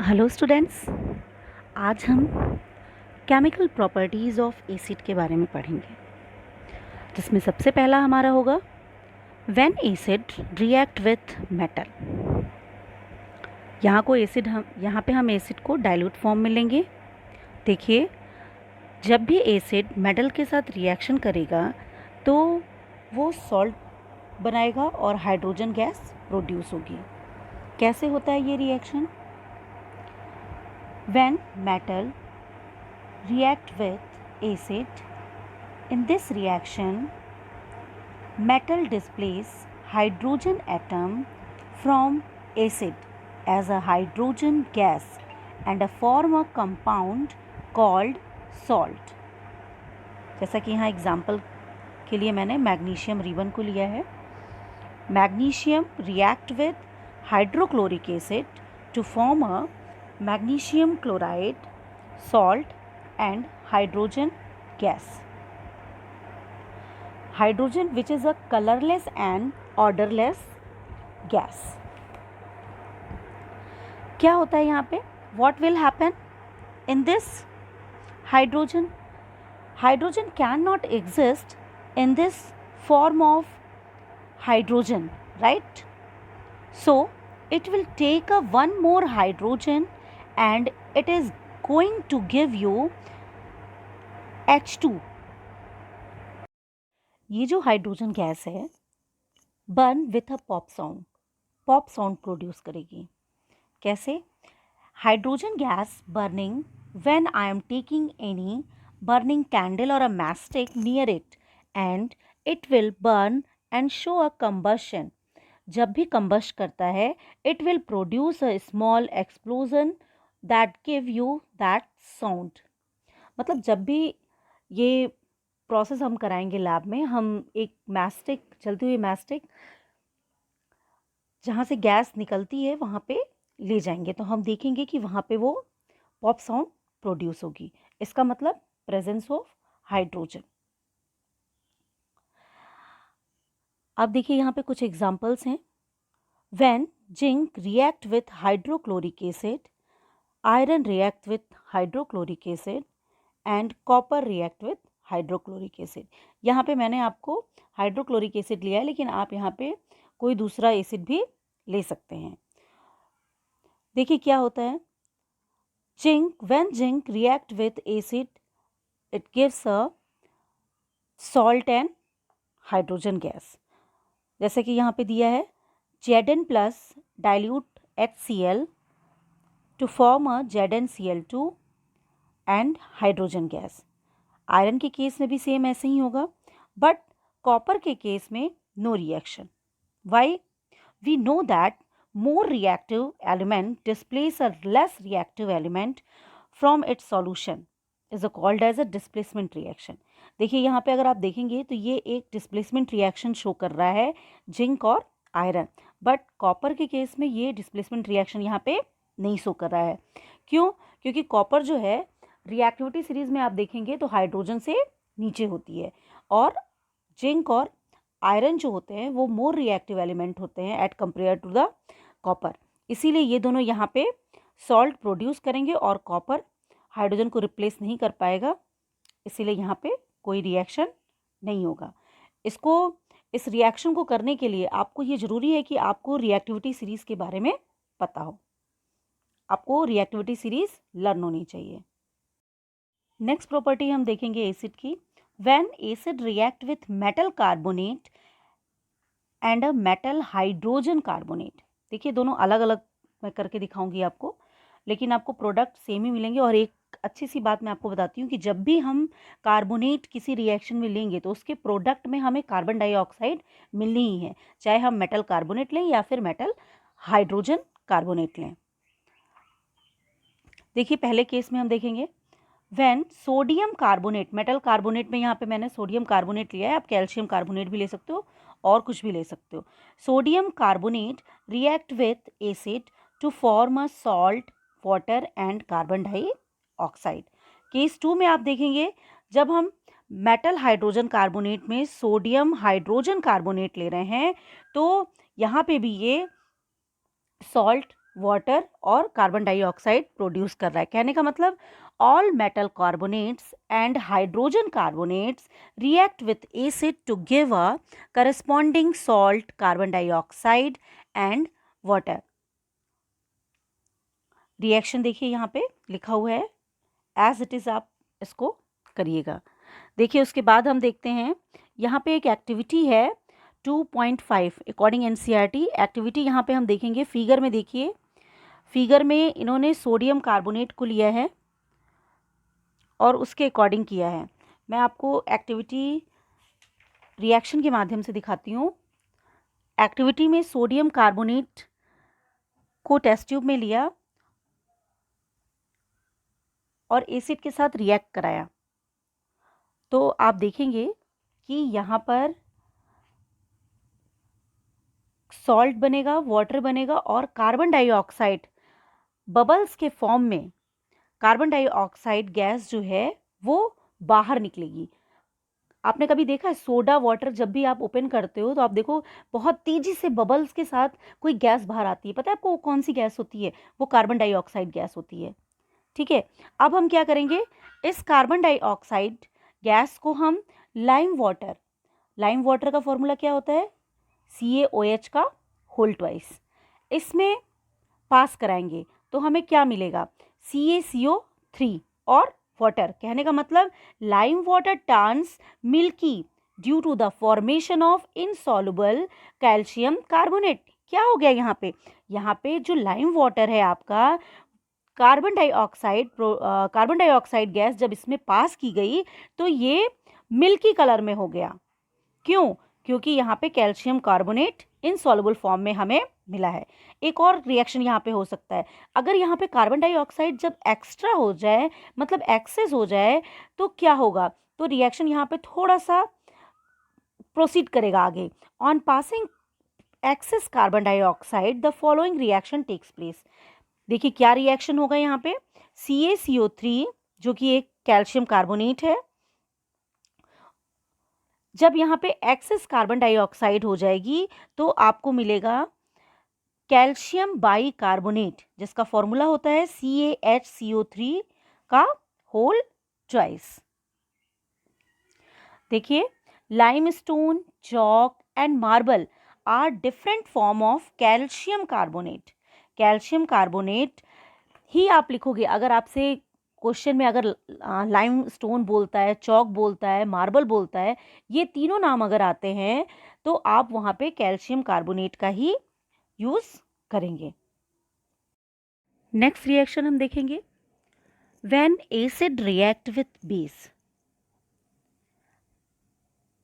Hello students, आज हम chemical properties of acid के बारे में पढ़ेंगे, जिसमें सबसे पहला हमारा होगा when acid react with metal. यहाँ पे हम एसिड को डाइल्यूट फॉर्म में लेंगे। देखिए, जब भी एसिड मेटल के साथ रिएक्शन करेगा तो वो सॉल्ट बनाएगा और हाइड्रोजन गैस प्रोड्यूस होगी। कैसे होता है ये reaction? When metal react with acid, in this reaction, metal displays hydrogen atom from acid as a hydrogen gas and form a compound called salt. जैसा कि यहाँ एग्जाम्पल के लिए मैंने मैग्नीशियम रिबन को लिया है। Magnesium react with hydrochloric acid to form a magnesium chloride, salt and hydrogen gas. Hydrogen, which is a colorless and odorless gas. क्या होता है यहाँ पे? What will happen in this hydrogen? Hydrogen cannot exist in this form of hydrogen, right? So it will take a one more hydrogen and it is going to give you H2. ये जो hydrogen gas है burn with a pop sound produce करेगी। कैसे? Hydrogen gas burning when I am taking any burning candle और a matchstick near it and it will burn and show a combustion. जब भी combust करता है it will produce a small explosion that give you that sound. मतलब जब भी ये process हम कराएंगे लैब में, हम एक मैस्टिक, चलती हुई मैस्टिक जहाँ से गैस निकलती है वहाँ पे ले जाएंगे तो हम देखेंगे कि वहाँ पे वो पॉप साउंड प्रोड्यूस होगी। इसका मतलब प्रेजेंस ऑफ हाइड्रोजन। अब देखिए यहाँ पे कुछ एग्जाम्पल्स हैं। When zinc react with hydrochloric acid, iron react with hydrochloric acid and copper react with hydrochloric acid. यहाँ पे मैंने आपको हाइड्रोक्लोरिक एसिड लिया है, लेकिन आप यहाँ पे कोई दूसरा एसिड भी ले सकते हैं। देखिए क्या होता है। When zinc react with acid, it gives a salt and hydrogen gas. जैसे कि यहाँ पे दिया है Zn plus dilute HCl to form a ZnCl2 and hydrogen gas. Iron के केस में भी सेम ऐसे ही होगा, बट कॉपर के केस में no reaction. Why? We know that more reactive element displace a less reactive element from its solution is called as a displacement reaction. देखिए यहाँ पे अगर आप देखेंगे तो ये एक डिस्प्लेसमेंट रिएक्शन शो कर रहा है जिंक और आयरन, बट कॉपर के केस में ये डिस्प्लेसमेंट रिएक्शन यहाँ पे नहीं शो कर रहा है। क्यों? क्योंकि कॉपर जो है रिएक्टिविटी सीरीज में आप देखेंगे तो हाइड्रोजन से नीचे होती है और जिंक और आयरन जो होते हैं वो मोर रिएक्टिव एलिमेंट होते हैं at compare to the copper. इसीलिए ये दोनों यहाँ पे सॉल्ट प्रोड्यूस करेंगे और कॉपर हाइड्रोजन को रिप्लेस नहीं कर पाएगा, इसीलिए यहाँ पे कोई रिएक्शन नहीं होगा। इस रिएक्शन को करने के लिए आपको ये ज़रूरी है कि आपको रिएक्टिविटी सीरीज़ के बारे में पता हो, आपको रिएक्टिविटी सीरीज़ लर्न होनी चाहिए। नेक्स्ट प्रॉपर्टी हम देखेंगे एसिड की। When acid react with metal carbonate and a metal hydrogen carbonate. देखिए दोनों अलग अलग मैं करके दिखाऊंगी आपको, लेकिन आपको प्रोडक्ट सेम ही मिलेंगे। और एक अच्छी सी बात मैं आपको बताती हूँ कि जब भी हम कार्बोनेट किसी रिएक्शन में लेंगे तो उसके प्रोडक्ट में हमें कार्बन डाइऑक्साइड मिलनी ही है, चाहे हम मेटल कार्बोनेट लें या फिर मेटल हाइड्रोजन कार्बोनेट लें। देखिए पहले केस में हम देखेंगे when sodium carbonate, metal carbonate में यहाँ पे मैंने सोडियम कार्बोनेट लिया है, आप कैल्शियम कार्बोनेट भी ले सकते हो और कुछ भी ले सकते हो। Sodium carbonate react with acid to form a salt, water and carbon dioxide. Case 2 में आप देखेंगे जब हम मेटल हाइड्रोजन कार्बोनेट में सोडियम हाइड्रोजन कार्बोनेट ले रहे हैं तो यहाँ पे भी ये सॉल्ट, वाटर और कार्बन डाइऑक्साइड प्रोड्यूस कर रहा है। कहने का मतलब all metal carbonates and hydrogen carbonates react with acid to give a corresponding salt, carbon dioxide and water. Reaction देखिए यहाँ पे लिखा हुआ है एज इट इज़, आप इसको करिएगा। देखिए उसके बाद हम देखते हैं यहाँ पे एक एक्टिविटी है 2.5 अकॉर्डिंग एनसीईआरटी। एक्टिविटी यहाँ पे हम देखेंगे फिगर में। देखिए फिगर में इन्होंने सोडियम कार्बोनेट को लिया है और उसके अकॉर्डिंग किया है। मैं आपको एक्टिविटी रिएक्शन के माध्यम से दिखाती हूँ। एक्टिविटी में सोडियम कार्बोनेट को टेस्ट ट्यूब में लिया और एसिड के साथ रिएक्ट कराया, तो आप देखेंगे कि यहाँ पर सॉल्ट बनेगा, वाटर बनेगा और कार्बन डाइऑक्साइड बबल्स के फॉर्म में कार्बन डाइऑक्साइड गैस जो है वो बाहर निकलेगी। आपने कभी देखा है सोडा वाटर जब भी आप ओपन करते हो तो आप देखो बहुत तेजी से बबल्स के साथ कोई गैस बाहर आती है। पता है आपको कौन सी गैस होती है? वो कार्बन डाइऑक्साइड गैस होती है। ठीक है, अब हम क्या करेंगे, इस कार्बन डाइऑक्साइड गैस को हम लाइम वाटर का फॉर्मूला क्या होता है? CaOH का होल ट्वाइस, इसमें पास कराएंगे तो हमें क्या मिलेगा? CaCO3 और वाटर। कहने का मतलब lime water turns milky due to the formation of insoluble calcium carbonate. क्या हो गया यहाँ पे? यहाँ पे जो लाइम वाटर है आपका, कार्बन डाइऑक्साइड गैस जब इसमें पास की गई तो ये मिल्की कलर में हो गया। क्यों? क्योंकि यहाँ पे कैल्शियम कार्बोनेट इनसॉल्युबल फॉर्म में हमें मिला है। एक और रिएक्शन यहाँ पे हो सकता है, अगर यहाँ पे कार्बन डाइऑक्साइड जब एक्स्ट्रा हो जाए, मतलब एक्सेस हो जाए, तो क्या होगा? तो रिएक्शन यहाँ पे थोड़ा सा प्रोसीड करेगा आगे। On passing excess carbon dioxide the following reaction takes place. देखिए क्या रिएक्शन होगा यहाँ पे? CaCO3 जो कि एक कैल्शियम कार्बोनेट है, जब यहाँ पे एक्सेस कार्बन डाइऑक्साइड हो जाएगी तो आपको मिलेगा कैल्शियम बाई कार्बोनेट, जिसका फॉर्मूला होता है CaHCO3 का होल ट्वाइस। देखिए limestone, chalk and marble are different form of calcium carbonate. Calcium carbonate ही आप लिखोगे। अगर आपसे क्वेश्चन में अगर लाइम स्टोन बोलता है, चौक बोलता है, मार्बल बोलता है, ये तीनों नाम अगर आते हैं तो आप वहाँ पे कैल्शियम कार्बोनेट का ही यूज करेंगे। नेक्स्ट रिएक्शन हम देखेंगे, when acid react with base.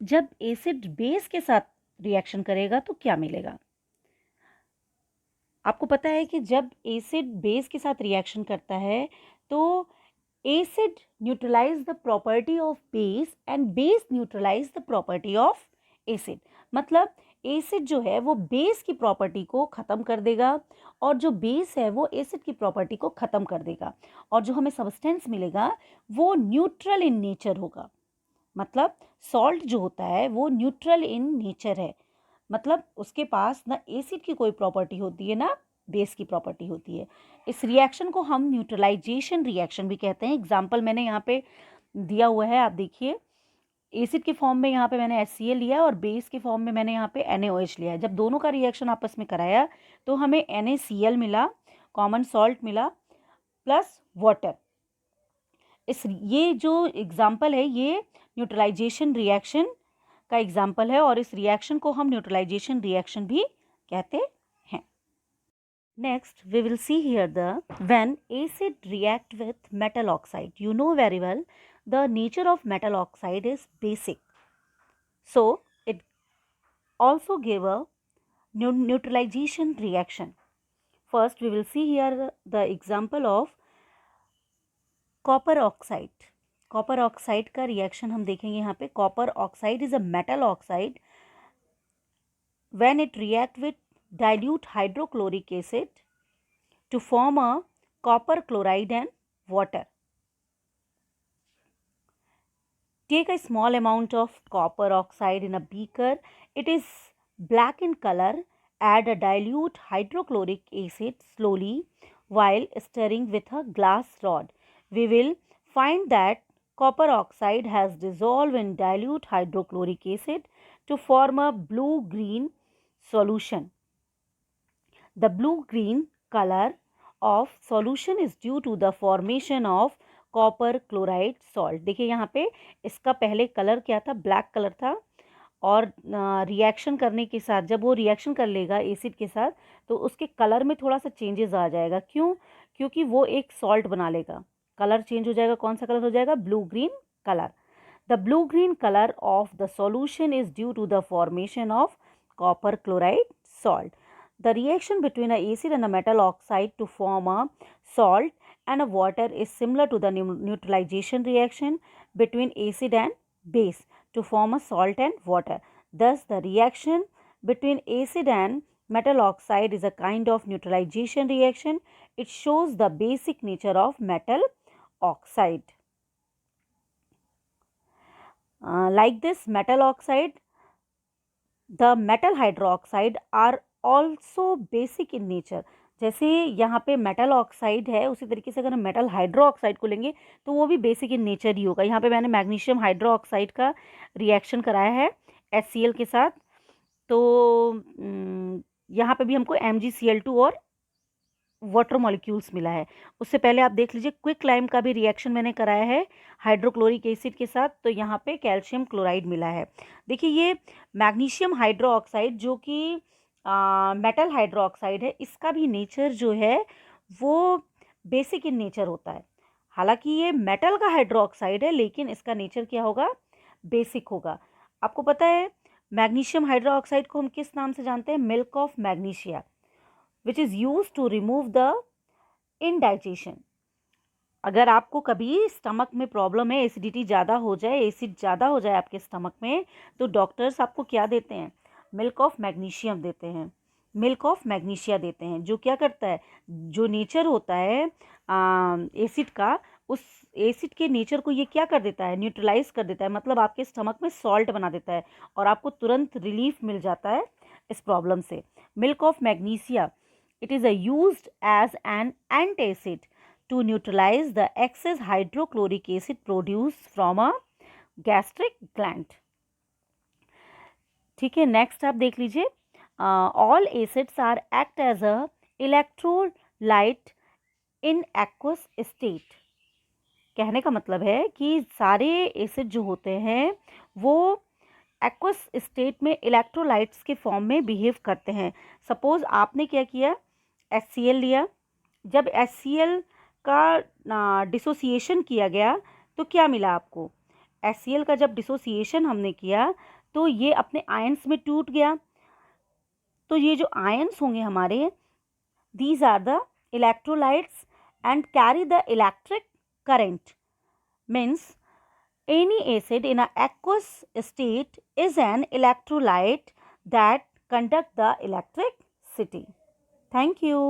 जब एसिड बेस के साथ रिएक्शन करेगा तो क्या मिलेगा? आपको पता है कि जब एसिड बेस के साथ रिएक्शन करता है तो acid neutralise the property of base and base neutralise the property of acid. मतलब एसिड जो है वो बेस की प्रॉपर्टी को ख़त्म कर देगा और जो बेस है वो एसिड की प्रॉपर्टी को ख़त्म कर देगा, और जो हमें सब्सटेंस मिलेगा वो न्यूट्रल इन नेचर होगा। मतलब सॉल्ट जो होता है वो न्यूट्रल इन नेचर है, मतलब उसके पास ना एसिड की कोई प्रॉपर्टी होती है ना बेस की प्रॉपर्टी होती है। इस रिएक्शन को हम न्यूट्रलाइजेशन रिएक्शन भी कहते हैं। एग्जाम्पल मैंने यहाँ पे दिया हुआ है, आप देखिए एसिड के फॉर्म में यहाँ पे मैंने HCl लिया और बेस के फॉर्म में मैंने यहाँ पे NaOH लिया है। जब दोनों का रिएक्शन आपस में कराया तो हमें NaCl मिला, कॉमन सॉल्ट मिला, प्लस वाटर। ये जो एग्जाम्पल है ये न्यूट्रलाइजेशन रिएक्शन का एग्जाम्पल है और इस रिएक्शन को हम न्यूट्रलाइजेशन रिएक्शन भी कहते हैं। Next we will see here the when acid react with metal oxide. You know very well the nature of metal oxide is basic, so it also gave a neutralization reaction. First we will see here the example of copper oxide. Copper oxide का reaction हम देखेंगे यहाँ पे। Copper oxide is a metal oxide when it react with dilute hydrochloric acid to form a copper chloride and water. Take a small amount of copper oxide in a beaker. It is black in color Add a dilute hydrochloric acid slowly while stirring with a glass rod. We will find that copper oxide has dissolved in dilute hydrochloric acid to form a blue-green solution. The blue-green color of solution is due to the formation of copper chloride salt. देखिए यहाँ पे इसका पहले colour क्या था, black colour था, और reaction करने के साथ जब वो रिएक्शन कर लेगा एसिड के साथ तो उसके कलर में थोड़ा सा चेंजेस आ जाएगा. क्यों? क्योंकि वो एक सॉल्ट बना लेगा, कलर चेंज हो जाएगा. कौन सा कलर हो जाएगा? Blue green colour. The blue green colour of the solution is due to the formation of copper chloride salt. The reaction between a acid and a metal oxide to form a salt and a water is similar to the neutralization reaction between acid and base to form a salt and water. Thus, the reaction between acid and metal oxide is a kind of neutralization reaction. It shows the basic nature of metal oxide. Like this metal oxide, the metal hydroxide are also basic in nature. जैसे यहाँ पे metal oxide है उसी तरीके से अगर हम metal hydro oxide को लेंगे तो वो भी बेसिक इन नेचर ही होगा. यहाँ पे मैंने मैग्नीशियम हाइड्रो ऑक्साइड का रिएक्शन कराया है HCl के साथ. तो यहाँ पे भी हमको MgCl2 और वाटर मॉलिक्यूल्स मिला है. उससे पहले आप देख लीजिए क्विक लाइम का भी रिएक्शन मैंने कराया है हाइड्रोक्लोरिक एसिड के साथ, तो यहाँ पे कैल्शियम क्लोराइड मिला है. देखिए ये मैग्नीशियम हाइड्रो ऑक्साइड जो कि मेटल हाइड्रो ऑक्साइड है, इसका भी नेचर जो है वो बेसिक इन नेचर होता है. हालांकि ये मेटल का हाइड्रो ऑक्साइड है लेकिन इसका नेचर क्या होगा? बेसिक होगा. आपको पता है मैग्नीशियम हाइड्रो ऑक्साइड को हम किस नाम से जानते हैं? Milk of magnesia, which is used to remove the indigestion. अगर आपको कभी स्टमक में प्रॉब्लम है, एसिडिटी ज़्यादा हो जाए, एसिड ज़्यादा हो जाए आपके स्टमक में, तो डॉक्टर्स आपको क्या देते हैं? मिल्क ऑफ मैग्नीशियम देते हैं, मिल्क ऑफ मैग्नीशिया देते हैं, जो क्या करता है, जो नेचर होता है एसिड का, उस एसिड के नेचर को ये क्या कर देता है? न्यूट्रलाइज कर देता है. मतलब आपके स्टमक में सॉल्ट बना देता है और आपको तुरंत रिलीफ मिल जाता है इस प्रॉब्लम से. Milk of magnesia, it is used as an antacid to neutralize the excess hydrochloric acid produced from a gastric gland. ठीक है, नेक्स्ट आप देख लीजिए. All acids are act as a electrolyte in aqueous state. कहने का मतलब है कि सारे एसिड जो होते हैं वो एक्वस स्टेट में इलेक्ट्रोलाइट्स के फॉर्म में बिहेव करते हैं. सपोज आपने क्या किया? HCl लिया. जब HCl का डिसोसिएशन किया गया तो क्या मिला आपको? HCl का जब डिसोसिएशन हमने किया तो ये अपने आयंस में टूट गया. तो ये जो आयंस होंगे हमारे, these are the electrolytes and carry the electric current. Means any acid in an aqueous state is an electrolyte that conduct the electricity. Thank you.